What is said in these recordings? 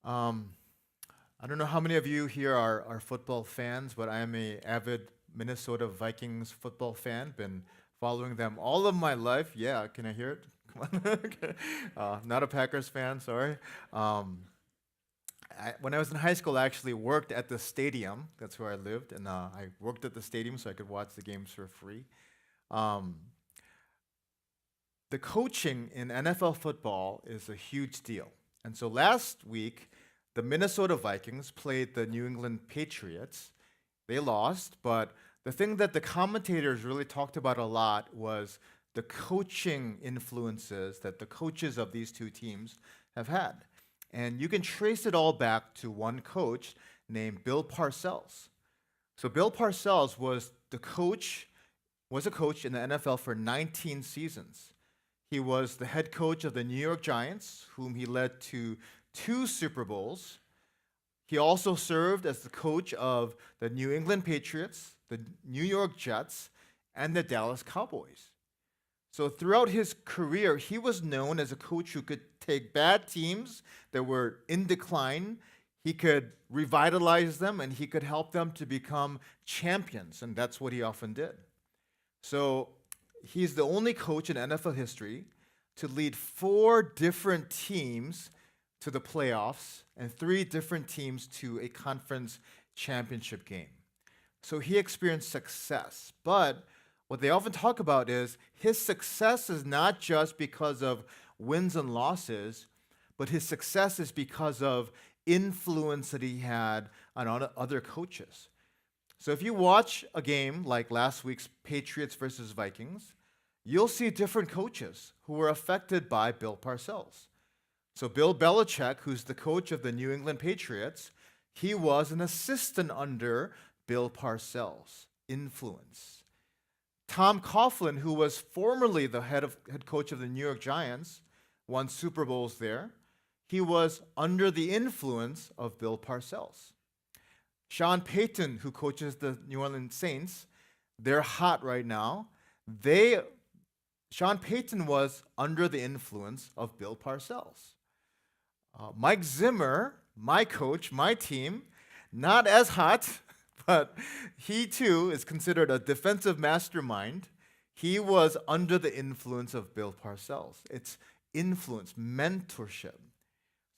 Um, I don't know how many of you here are football fans, but I am a avid Minnesota Vikings football fan. Been following them all of my life. Yeah, can I hear it? Come on. Okay. Not a Packers fan, sorry. Um, when I was in high school, I actually worked at the stadium. That's where I lived, and I worked at the stadium so I could watch the games for free. Um, the coaching in NFL football is a huge deal. And so last week, the Minnesota Vikings played the New England Patriots. They lost, but the thing that the commentators really talked about a lot was the coaching influences that the coaches of these two teams have had. And you can trace it all back to one coach named Bill Parcells. So Bill Parcells was a coach in the NFL for 19 seasons. He was the head coach of the New York Giants, whom he led to two Super Bowls. He also served as the coach of the New England Patriots, the New York Jets, and the Dallas Cowboys. So throughout his career, he was known as a coach who could take bad teams that were in decline, he could revitalize them, and he could help them to become champions, and that's what he often did. So he's the only coach in NFL history to lead four different teams to the playoffs and three different teams to a conference championship game. So he experienced success. But what they often talk about is his success is not just because of wins and losses, but his success is because of influence that he had on other coaches. So if you watch a game like last week's Patriots versus Vikings, you'll see different coaches who were affected by Bill Parcells. So Bill Belichick, who's the coach of the New England Patriots, he was an assistant under Bill Parcells' influence. Tom Coughlin, who was formerly the head coach of the New York Giants, won Super Bowls there. He was under the influence of Bill Parcells. Sean Payton, who coaches the New Orleans Saints, they're hot right now. Sean Payton was under the influence of Bill Parcells. Mike Zimmer, my coach, my team, not as hot, but he too is considered a defensive mastermind. He was under the influence of Bill Parcells. It's influence, mentorship.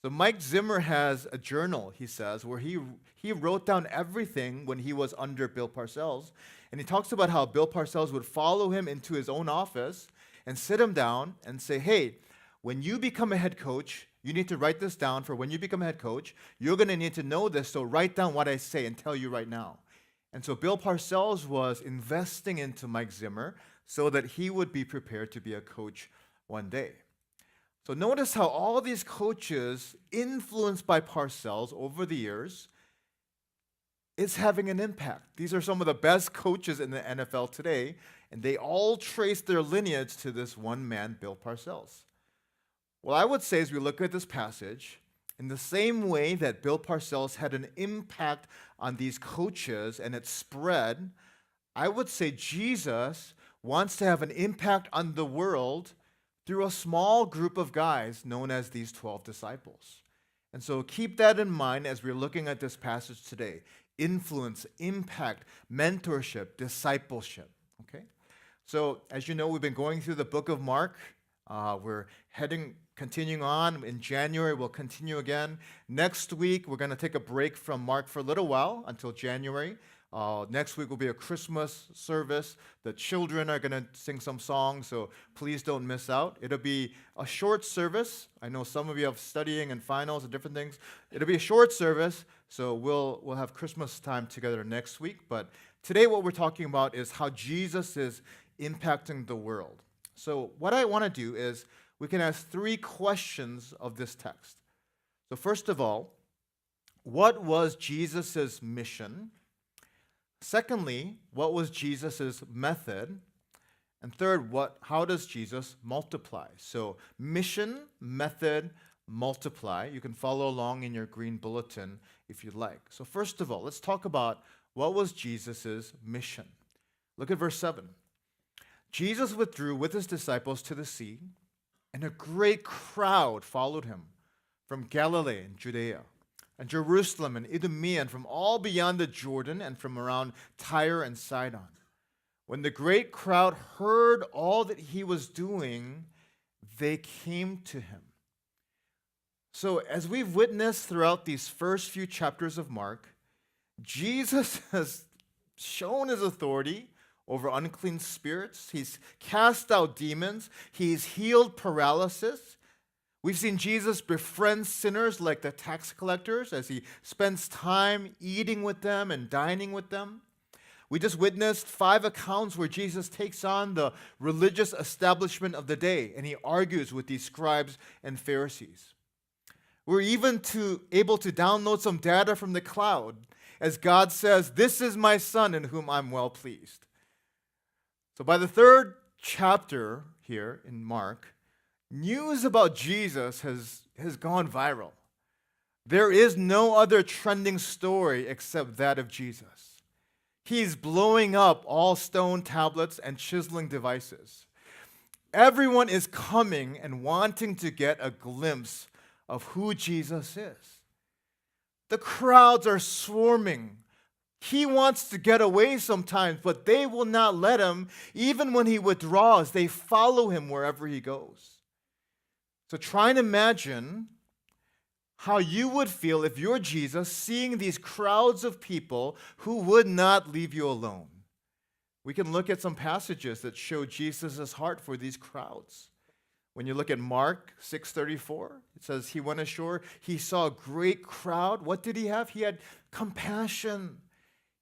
So Mike Zimmer has a journal, he says, where he wrote down everything when he was under Bill Parcells. And he talks about how Bill Parcells would follow him into his own office and sit him down and say, hey, when you become a head coach, you need to write this down for when you become a head coach. You're going to need to know this, so write down what I say and tell you right now. And so Bill Parcells was investing into Mike Zimmer so that he would be prepared to be a coach one day. So notice how all these coaches, influenced by Parcells over the years, is having an impact. These are some of the best coaches in the NFL today, and they all trace their lineage to this one man, Bill Parcells. Well, I would say as we look at this passage, in the same way that Bill Parcells had an impact on these coaches and it spread, I would say Jesus wants to have an impact on the world through a small group of guys known as these 12 disciples. And so keep that in mind as we're looking at this passage today. Influence, impact, mentorship, discipleship. Okay? So as you know, we've been going through the book of Mark. We're continuing on. In January, we'll continue again. Next week, we're going to take a break from Mark for a little while until January. Next week will be a Christmas service. The children are going to sing some songs, so please don't miss out. It'll be a short service. I know some of you have studying and finals and different things. It'll be a short service, so we'll have Christmas time together next week. But today what we're talking about is how Jesus is impacting the world. So what I want to do is we can ask three questions of this text. So first of all, what was Jesus' mission? Secondly, what was Jesus' method? And third, how does Jesus multiply? So mission, method, multiply. You can follow along in your green bulletin if you'd like. So first of all, let's talk about what was Jesus' mission. Look at verse 7. Jesus withdrew with his disciples to the sea, and a great crowd followed him from Galilee and Judea, and Jerusalem and Idumea and from all beyond the Jordan and from around Tyre and Sidon. When the great crowd heard all that he was doing, they came to him. So, as we've witnessed throughout these first few chapters of Mark, Jesus has shown his authority over unclean spirits. He's cast out demons. He's healed paralysis. We've seen Jesus befriend sinners like the tax collectors as he spends time eating with them and dining with them. We just witnessed 5 accounts where Jesus takes on the religious establishment of the day and he argues with these scribes and Pharisees. We're even able to download some data from the cloud as God says, "This is my son in whom I'm well pleased." So by the 3rd chapter here in Mark, news about Jesus has gone viral. There is no other trending story except that of Jesus. He's blowing up all stone tablets and chiseling devices. Everyone is coming and wanting to get a glimpse of who Jesus is. The crowds are swarming. He wants to get away sometimes, but they will not let him. Even when he withdraws, they follow him wherever he goes. So try and imagine how you would feel if you're Jesus seeing these crowds of people who would not leave you alone. We can look at some passages that show Jesus' heart for these crowds. When you look at Mark 6:34, it says he went ashore, he saw a great crowd. What did he have? He had compassion.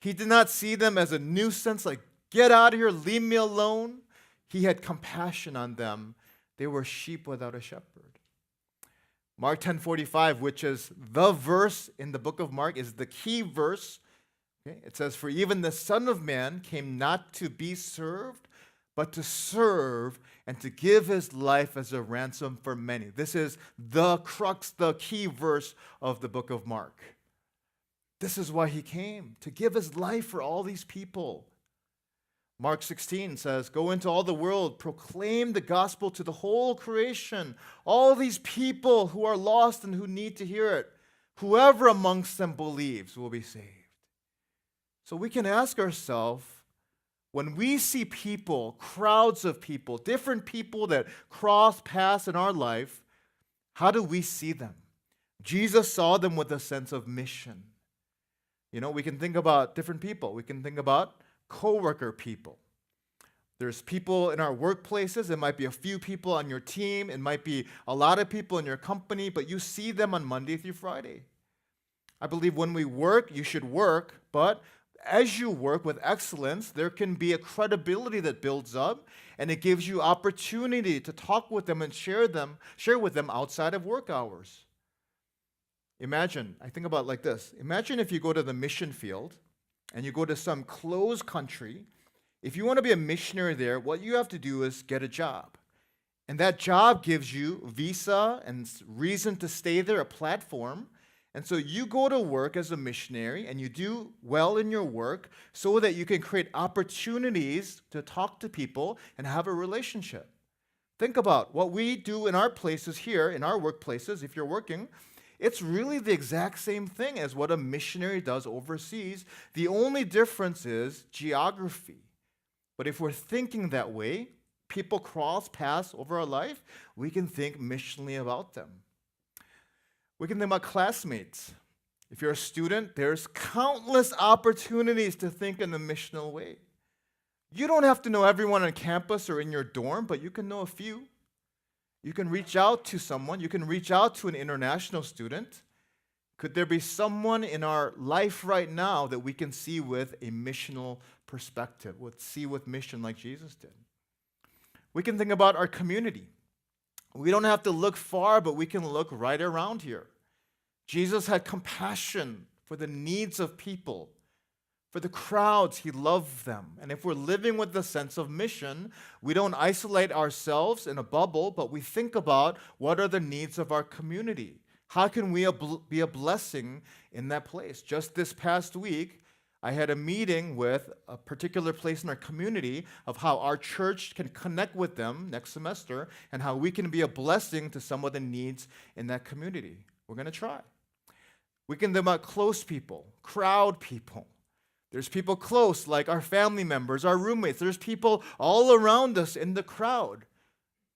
He did not see them as a nuisance, like, get out of here, leave me alone. He had compassion on them. They were sheep without a shepherd. Mark 10:45, which is the verse in the book of Mark, is the key verse. Okay? It says, "For even the Son of Man came not to be served, but to serve and to give his life as a ransom for many." This is the crux, the key verse of the book of Mark. This is why he came, to give his life for all these people. Mark 16 says, "Go into all the world, proclaim the gospel to the whole creation. All these people who are lost and who need to hear it, whoever amongst them believes will be saved." So we can ask ourselves, when we see people, crowds of people, different people that cross paths in our life, how do we see them? Jesus saw them with a sense of mission. You know, we can think about different people. We can think about coworker people. There's people in our workplaces. It might be a few people on your team. It might be a lot of people in your company, but you see them on Monday through Friday. I believe when we work, you should work, but as you work with excellence, there can be a credibility that builds up, and it gives you opportunity to talk with them and share with them outside of work hours. Imagine, I think about it like this. Imagine if you go to the mission field and you go to some closed country. If you want to be a missionary there, what you have to do is get a job. And that job gives you visa and reason to stay there, a platform. And so you go to work as a missionary and you do well in your work so that you can create opportunities to talk to people and have a relationship. Think about what we do in our places here, in our workplaces, if you're working. It's really the exact same thing as what a missionary does overseas. The only difference is geography. But if we're thinking that way, people cross paths over our life, we can think missionally about them. We can think about classmates. If you're a student, there's countless opportunities to think in a missional way. You don't have to know everyone on campus or in your dorm, but you can know a few. You can reach out to someone. You can reach out to an international student. Could there be someone in our life right now that we can see with a missional perspective, see with mission like Jesus did? We can think about our community. We don't have to look far, but we can look right around here. Jesus had compassion for the needs of people. For the crowds, he loved them. And if we're living with the sense of mission, we don't isolate ourselves in a bubble, but we think about what are the needs of our community. How can we be a blessing in that place? Just this past week, I had a meeting with a particular place in our community of how our church can connect with them next semester and how we can be a blessing to some of the needs in that community. We're going to try. We can think about close people, crowd people. There's people close, like our family members, our roommates. There's people all around us in the crowd.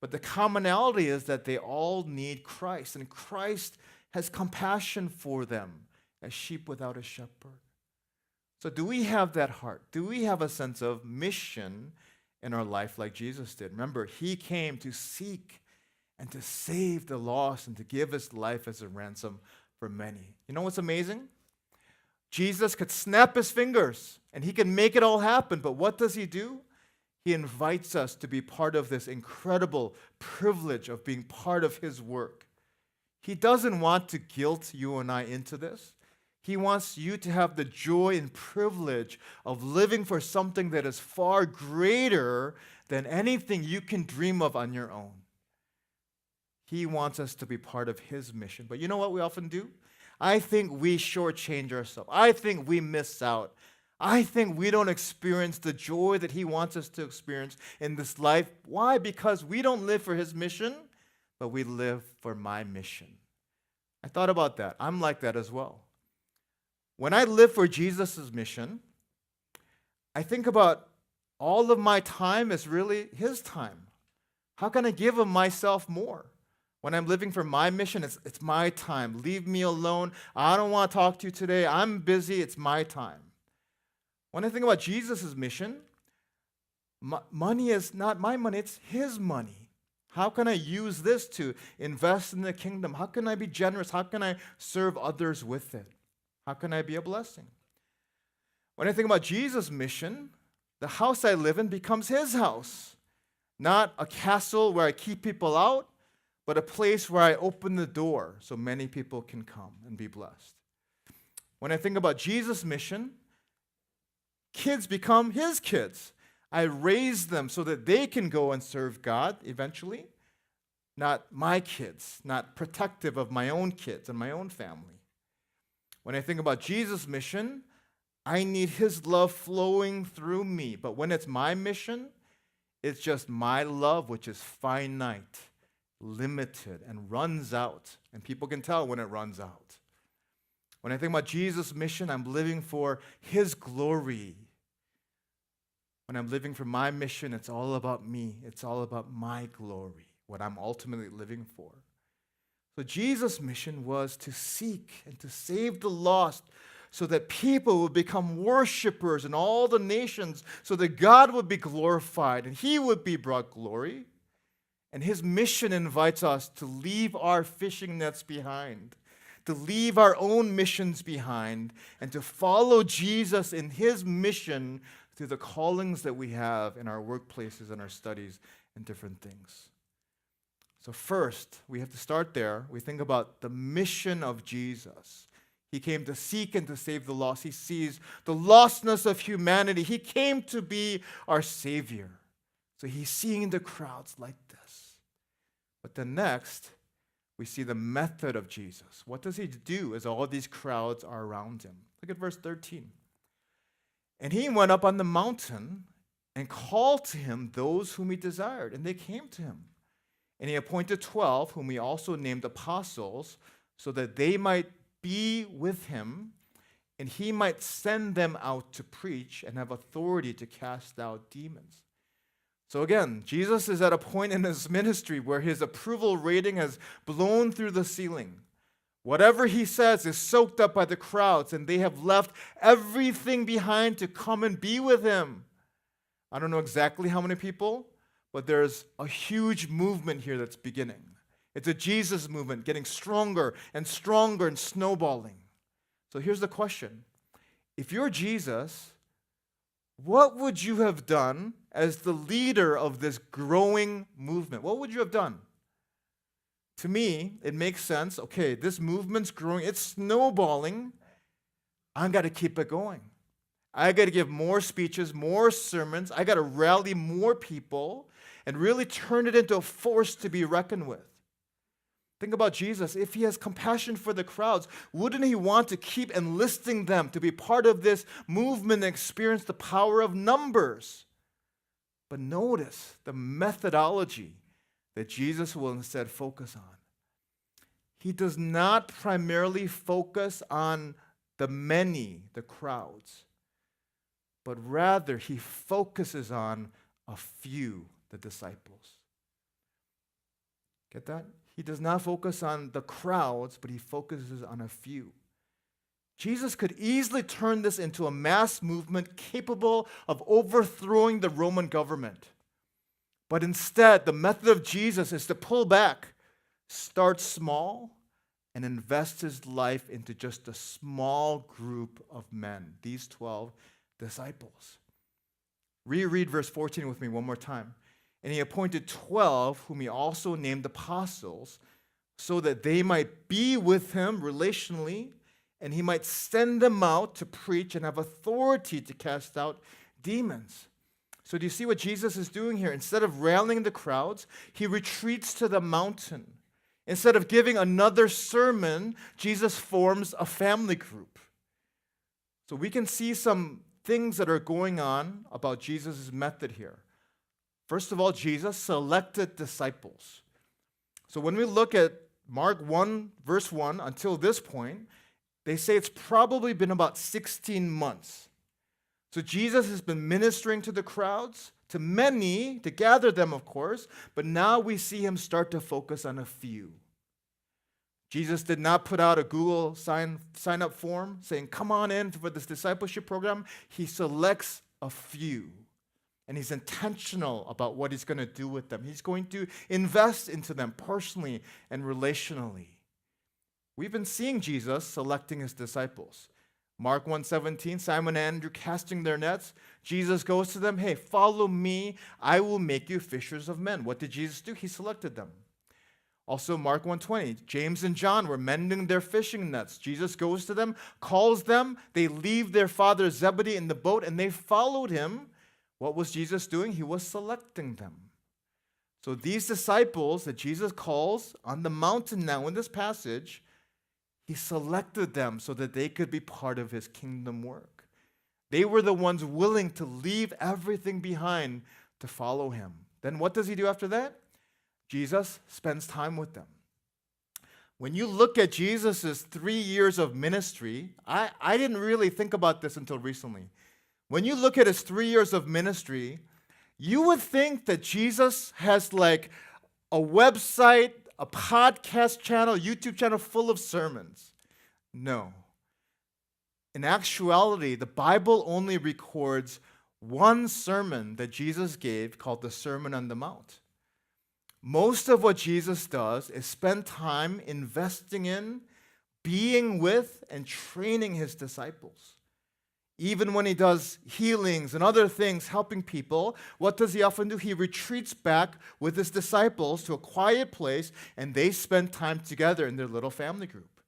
But the commonality is that they all need Christ, and Christ has compassion for them as sheep without a shepherd. So do we have that heart? Do we have a sense of mission in our life like Jesus did? Remember, he came to seek and to save the lost and to give his life as a ransom for many. You know what's amazing? Jesus could snap his fingers and he can make it all happen, but what does he do? He invites us to be part of this incredible privilege of being part of his work. He doesn't want to guilt you and I into this. He wants you to have the joy and privilege of living for something that is far greater than anything you can dream of on your own. He wants us to be part of his mission. But you know what we often do? I think we shortchange ourselves. I think we miss out. I think we don't experience the joy that he wants us to experience in this life. Why? Because we don't live for his mission, but we live for my mission. I thought about that. I'm like that as well. When I live for Jesus' mission, I think about all of my time is really his time. How can I give him myself more? When I'm living for my mission, it's my time. Leave me alone. I don't want to talk to you today. I'm busy. It's my time. When I think about Jesus' mission, money is not my money, it's his money. How can I use this to invest in the kingdom? How can I be generous? How can I serve others with it? How can I be a blessing? When I think about Jesus' mission, the house I live in becomes his house. Not a castle where I keep people out, but a place where I open the door so many people can come and be blessed. When I think about Jesus' mission, kids become his kids. I raise them so that they can go and serve God eventually, not my kids, not protective of my own kids and my own family. When I think about Jesus' mission, I need his love flowing through me. But when it's my mission, it's just my love, which is finite, limited, and runs out. And people can tell when it runs out. When I think about Jesus' mission, I'm living for his glory. When I'm living for my mission, it's all about me. It's all about my glory, what I'm ultimately living for. So Jesus' mission was to seek and to save the lost so that people would become worshipers in all the nations, so that God would be glorified and he would be brought glory. And his mission invites us to leave our fishing nets behind, to leave our own missions behind, and to follow Jesus in his mission through the callings that we have in our workplaces and our studies and different things. So first, we have to start there. We think about the mission of Jesus. He came to seek and to save the lost. He sees the lostness of humanity. He came to be our Savior. So he's seeing the crowds like this. But then next, we see the method of Jesus. What does he do as all these crowds are around him? Look at verse 13. And he went up on the mountain and called to him those whom he desired, and they came to him. And he appointed 12, whom he also named apostles, so that they might be with him, and he might send them out to preach and have authority to cast out demons. So again, Jesus is at a point in his ministry where his approval rating has blown through the ceiling. Whatever he says is soaked up by the crowds, and they have left everything behind to come and be with him. I don't know exactly how many people, but there's a huge movement here that's beginning. It's a Jesus movement getting stronger and stronger and snowballing. So here's the question. If you're Jesus, what would you have done as the leader of this growing movement? What would you have done? To me, it makes sense. Okay, this movement's growing. It's snowballing. I've got to keep it going. I got to give more speeches, more sermons. I got to rally more people and really turn it into a force to be reckoned with. Think about Jesus. If he has compassion for the crowds, wouldn't he want to keep enlisting them to be part of this movement and experience the power of numbers? But notice the methodology that Jesus will instead focus on. he does not primarily focus on the many, the crowds, but rather he focuses on a few, the disciples. Get that? He does not focus on the crowds, but he focuses on a few. Jesus could easily turn this into a mass movement capable of overthrowing the Roman government. But instead, the method of Jesus is to pull back, start small, and invest his life into just a small group of men, these 12 disciples. Reread verse 14 with me one more time. And he appointed 12, whom he also named apostles, so that they might be with him relationally, and he might send them out to preach and have authority to cast out demons. So do you see what Jesus is doing here? Instead of rallying the crowds, he retreats to the mountain. Instead of giving another sermon, Jesus forms a family group. So we can see some things that are going on about Jesus' method here. First of all, Jesus selected disciples. So when we look at Mark 1, verse 1, until this point, they say it's probably been about 16 months. So Jesus has been ministering to the crowds, to many, to gather them, of course, but now we see him start to focus on a few. Jesus did not put out a Google sign-up form saying, come on in for this discipleship program. He selects a few, and he's intentional about what he's going to do with them. He's going to invest into them personally and relationally. We've been seeing Jesus selecting his disciples. Mark 1:17, Simon and Andrew casting their nets. Jesus goes to them, hey, follow me. I will make you fishers of men. What did Jesus do? He selected them. Also, Mark 1:20, James and John were mending their fishing nets. Jesus goes to them, calls them. They leave their father Zebedee in the boat, and they followed him. What was Jesus doing? He was selecting them. So these disciples that Jesus calls on the mountain now in this passage, he selected them so that they could be part of his kingdom work. They were the ones willing to leave everything behind to follow him. Then what does he do after that? Jesus spends time with them. When you look at Jesus' 3 years of ministry, I didn't really think about this until recently. When you look at his 3 years of ministry, you would think that Jesus has like a website, a podcast channel, YouTube channel full of sermons. No. In actuality, the Bible only records one sermon that Jesus gave called the Sermon on the Mount. Most of what Jesus does is spend time investing in, being with, and training his disciples. Even when he does healings and other things, helping people, what does he often do? He retreats back with his disciples to a quiet place, and they spend time together in their little family group.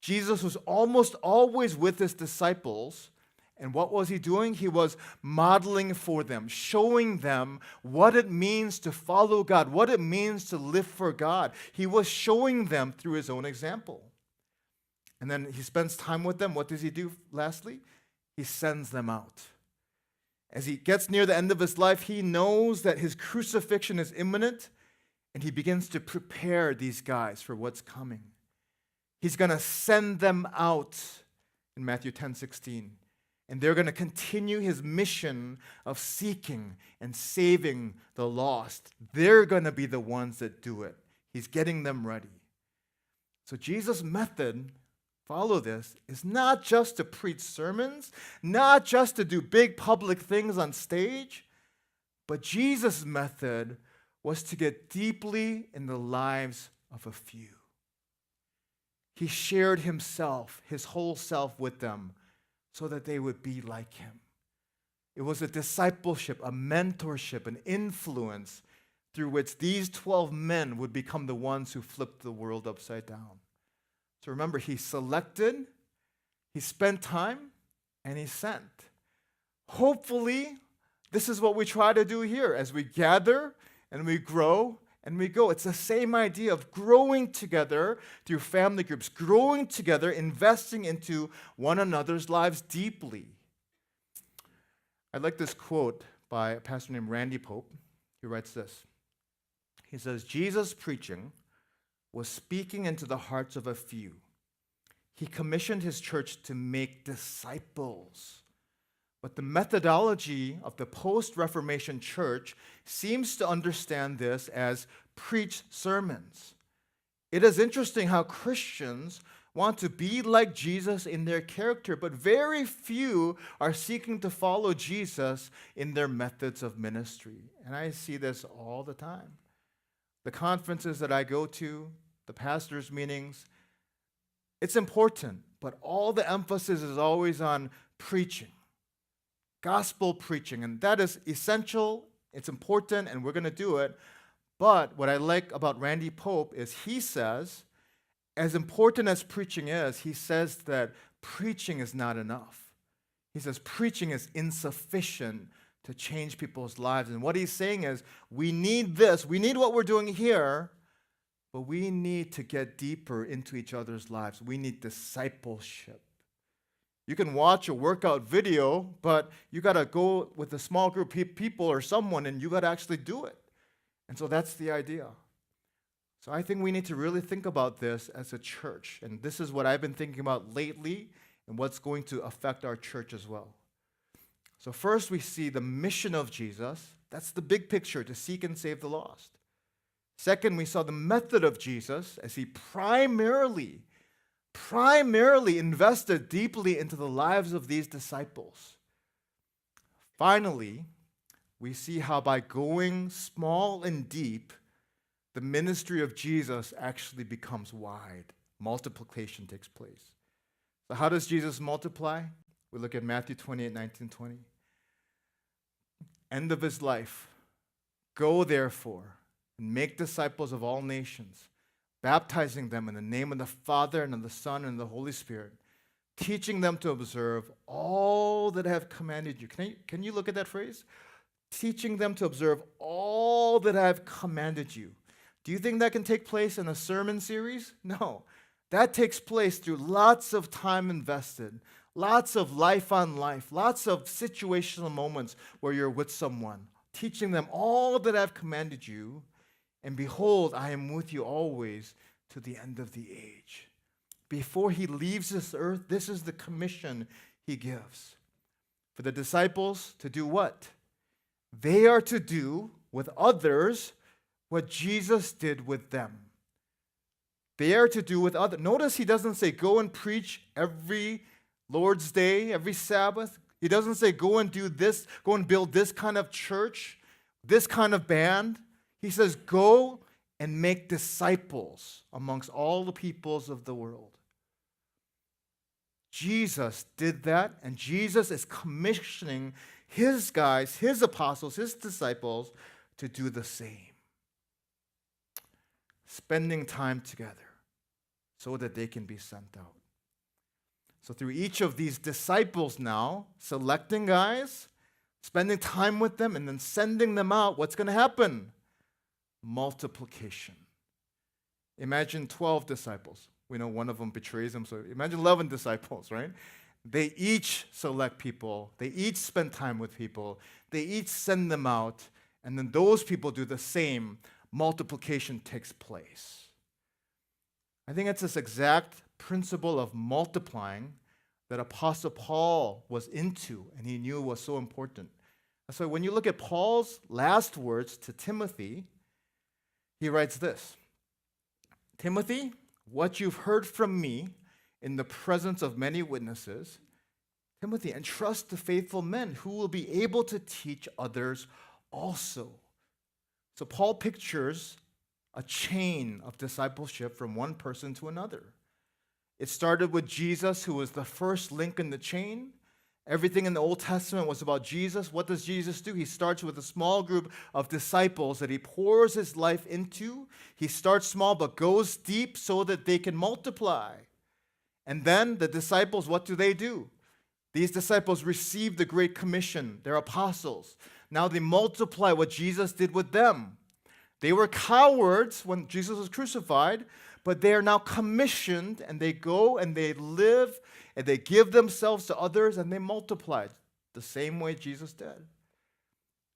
Jesus was almost always with his disciples, and what was he doing? He was modeling for them, showing them what it means to follow God, what it means to live for God. He was showing them through his own example. And then he spends time with them. What does he do lastly? He sends them out. As he gets near the end of his life, he knows that his crucifixion is imminent, and he begins to prepare these guys for what's coming. He's going to send them out in Matthew 10:16, and they're going to continue his mission of seeking and saving the lost. They're going to be the ones that do it. He's getting them ready. So Jesus' method, follow this, is not just to preach sermons, not just to do big public things on stage, but Jesus' method was to get deeply in the lives of a few. He shared himself, his whole self with them so that they would be like him. It was a discipleship, a mentorship, an influence through which these 12 men would become the ones who flipped the world upside down. So remember, he selected, he spent time, and he sent. Hopefully, this is what we try to do here as we gather and we grow and we go. It's the same idea of growing together through family groups, growing together, investing into one another's lives deeply. I like this quote by a pastor named Randy Pope. He writes this. He says, Jesus preaching was speaking into the hearts of a few. He commissioned his church to make disciples. But the methodology of the post-Reformation church seems to understand this as preach sermons. It is interesting how Christians want to be like Jesus in their character, but very few are seeking to follow Jesus in their methods of ministry. And I see this all the time. The conferences that I go to, the pastors' meetings, it's important, but all the emphasis is always on preaching, gospel preaching, and that is essential, it's important, and we're going to do it. But what I like about Randy Pope is he says, as important as preaching is, he says that preaching is not enough. He says preaching is insufficient to change people's lives. And what he's saying is, we need this, we need what we're doing here, but we need to get deeper into each other's lives. We need discipleship. You can watch a workout video, but you got to go with a small group of people or someone, and you got to actually do it. And so that's the idea. So I think we need to really think about this as a church. And this is what I've been thinking about lately and what's going to affect our church as well. So first we see the mission of Jesus. That's the big picture, to seek and save the lost. Second, we saw the method of Jesus as he primarily invested deeply into the lives of these disciples. Finally, we see how by going small and deep, the ministry of Jesus actually becomes wide. Multiplication takes place. So how does Jesus multiply? We look at Matthew 28, 19, 20. End of his life. Go therefore and make disciples of all nations, baptizing them in the name of the Father and of the Son and of the Holy Spirit, teaching them to observe all that I have commanded you. Can you look at that phrase? Teaching them to observe all that I have commanded you. Do you think that can take place in a sermon series? No. That takes place through lots of time invested, lots of life on life, lots of situational moments where you're with someone, teaching them all that I've commanded you. And behold, I am with you always to the end of the age. Before he leaves this earth, this is the commission he gives. For the disciples to do what? They are to do with others what Jesus did with them. They are to do with others. Notice he doesn't say go and preach every Lord's Day, every Sabbath. He doesn't say go and do this, go and build this kind of church, this kind of band. He says, go and make disciples amongst all the peoples of the world. Jesus did that, and Jesus is commissioning his guys, his apostles, his disciples to do the same. Spending time together so that they can be sent out. So through each of these disciples now, selecting guys, spending time with them, and then sending them out, what's going to happen? Multiplication. Imagine 12 disciples. We know one of them betrays him, so imagine 11 disciples, right? They each select people. They each spend time with people. They each send them out, and then those people do the same. Multiplication takes place. I think it's this exact principle of multiplying that Apostle Paul was into, and he knew was so important. So when you look at Paul's last words to Timothy, he writes this: Timothy, what you've heard from me in the presence of many witnesses, Timothy, entrust to faithful men who will be able to teach others also. So Paul pictures a chain of discipleship from one person to another. It started with Jesus, who was the first link in the chain. Everything in the Old Testament was about Jesus. What does Jesus do? He starts with a small group of disciples that he pours his life into. He starts small but goes deep so that they can multiply. And then the disciples, what do? These disciples receive the Great Commission. They're apostles. Now they multiply what Jesus did with them. They were cowards when Jesus was crucified, but they are now commissioned, and they go and they live and they give themselves to others and they multiply the same way Jesus did.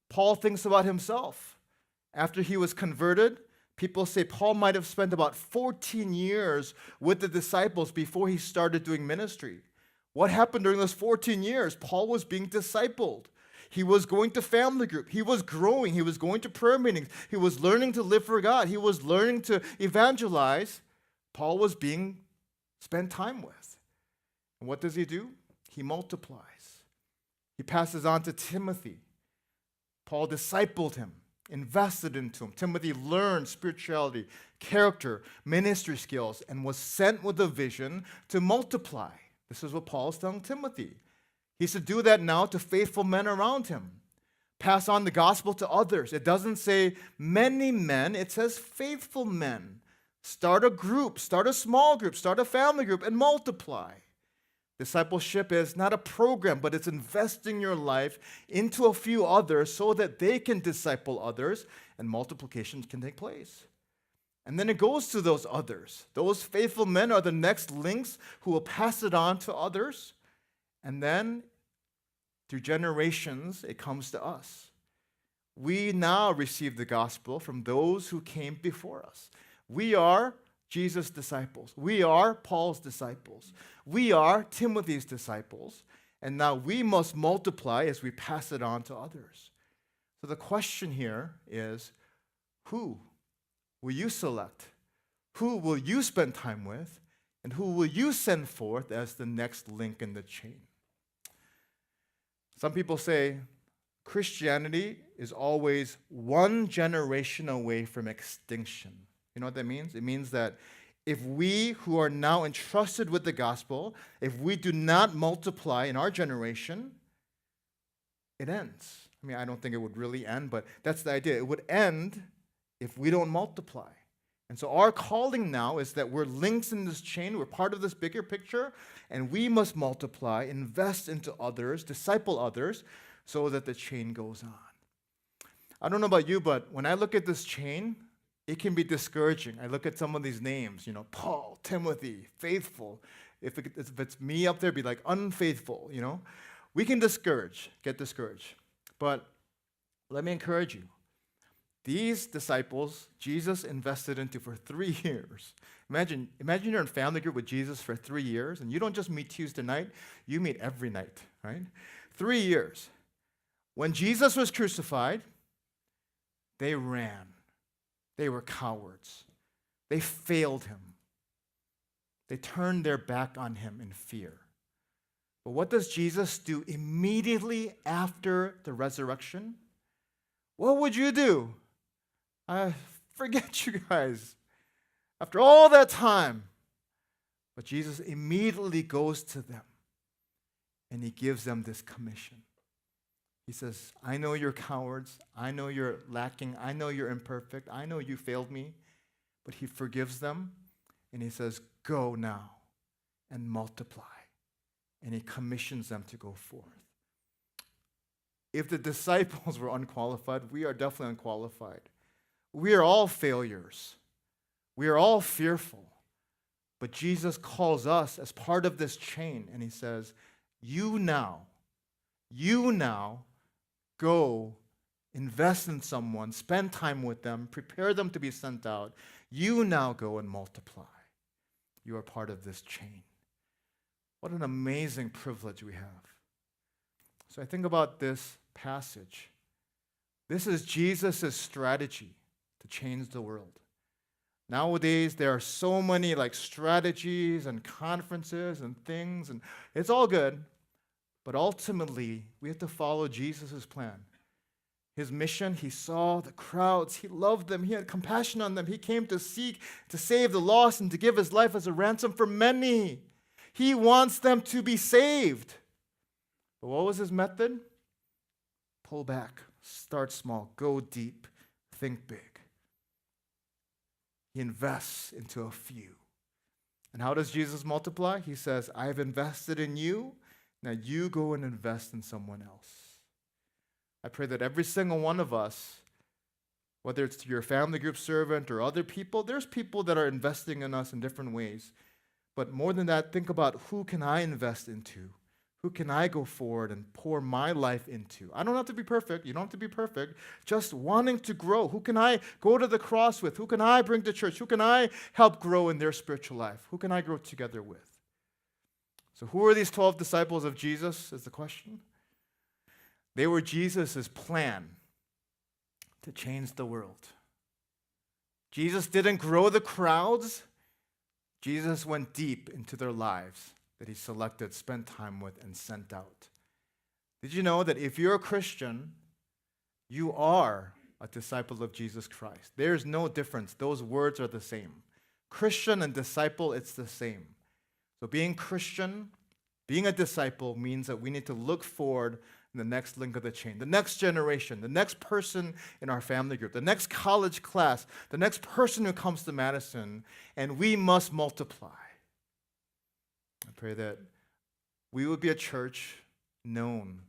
Paul thinks about himself. After he was converted, People say Paul might have spent about 14 years with the disciples before he started doing ministry. What happened during those 14 years? Paul was being discipled. He was going to family group. He was growing. He was going to prayer meetings. He was learning to live for God. He was learning to evangelize. Paul was being spent time with. And what does he do? He multiplies. He passes on to Timothy. Paul discipled him, invested into him. Timothy learned spirituality, character, ministry skills, and was sent with a vision to multiply. This is what Paul is telling Timothy. He's to do that now to faithful men around him. Pass on the gospel to others. It doesn't say many men, it says faithful men. Start a group, start a small group, start a family group, and multiply. Discipleship is not a program, but it's investing your life into a few others so that they can disciple others and multiplication can take place. And then it goes to those others. Those faithful men are the next links who will pass it on to others. And then through generations, it comes to us. We now receive the gospel from those who came before us. We are Jesus' disciples. We are Paul's disciples. We are Timothy's disciples. And now we must multiply as we pass it on to others. So the question here is, who will you select? Who will you spend time with? And who will you send forth as the next link in the chain? Some people say Christianity is always one generation away from extinction. You know what that means? It means that if we who are now entrusted with the gospel, if we do not multiply in our generation, it ends. I mean, I don't think it would really end, but that's the idea. It would end if we don't multiply. And so our calling now is that we're links in this chain, we're part of this bigger picture, and we must multiply, invest into others, disciple others, so that the chain goes on. I don't know about you, but when I look at this chain, it can be discouraging. I look at some of these names, Paul, Timothy, faithful. If it's me up there, it'd be like unfaithful, We can get discouraged. But let me encourage you. These disciples, Jesus invested into for 3 years. Imagine you're in family group with Jesus for 3 years, and you don't just meet Tuesday night, you meet every night, right? 3 years. When Jesus was crucified, they ran. They were cowards. They failed him. They turned their back on him in fear. But what does Jesus do immediately after the resurrection? What would you do? I forget you guys. After all that time. But Jesus immediately goes to them and he gives them this commission. He says, I know you're cowards. I know you're lacking. I know you're imperfect. I know you failed me. But he forgives them and he says, go now and multiply. And he commissions them to go forth. If the disciples were unqualified, we are definitely unqualified. We are all failures. We are all fearful. But Jesus calls us as part of this chain, and he says, you now, go invest in someone, spend time with them, prepare them to be sent out. You now go and multiply. You are part of this chain. What an amazing privilege we have. So I think about this passage. This is Jesus' strategy to change the world. Nowadays, there are so many strategies and conferences and things, and it's all good. But ultimately, we have to follow Jesus' plan. His mission, he saw the crowds, he loved them, he had compassion on them. He came to seek, to save the lost, and to give his life as a ransom for many. He wants them to be saved. But what was his method? Pull back, start small, go deep, think big. He invests into a few. And how does Jesus multiply? He says, I have invested in you, now you go and invest in someone else. I pray that every single one of us, whether it's your family group servant or other people, there's people that are investing in us in different ways. But more than that, think about who can I invest into Who can I go forward and pour my life into? I don't have to be perfect. You don't have to be perfect. Just wanting to grow. Who can I go to the cross with? Who can I bring to church? Who can I help grow in their spiritual life? Who can I grow together with? So who are these 12 disciples of Jesus is the question. They were Jesus' plan to change the world. Jesus didn't grow the crowds. Jesus went deep into their lives that he selected, spent time with, and sent out. Did you know that if you're a Christian, you are a disciple of Jesus Christ? There's no difference. Those words are the same. Christian and disciple, it's the same. So being Christian, being a disciple means that we need to look forward in the next link of the chain, the next generation, the next person in our family group, the next college class, the next person who comes to Madison, and we must multiply. I pray that we would be a church known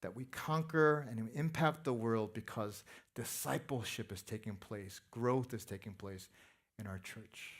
that we conquer and impact the world because discipleship is taking place, growth is taking place in our church.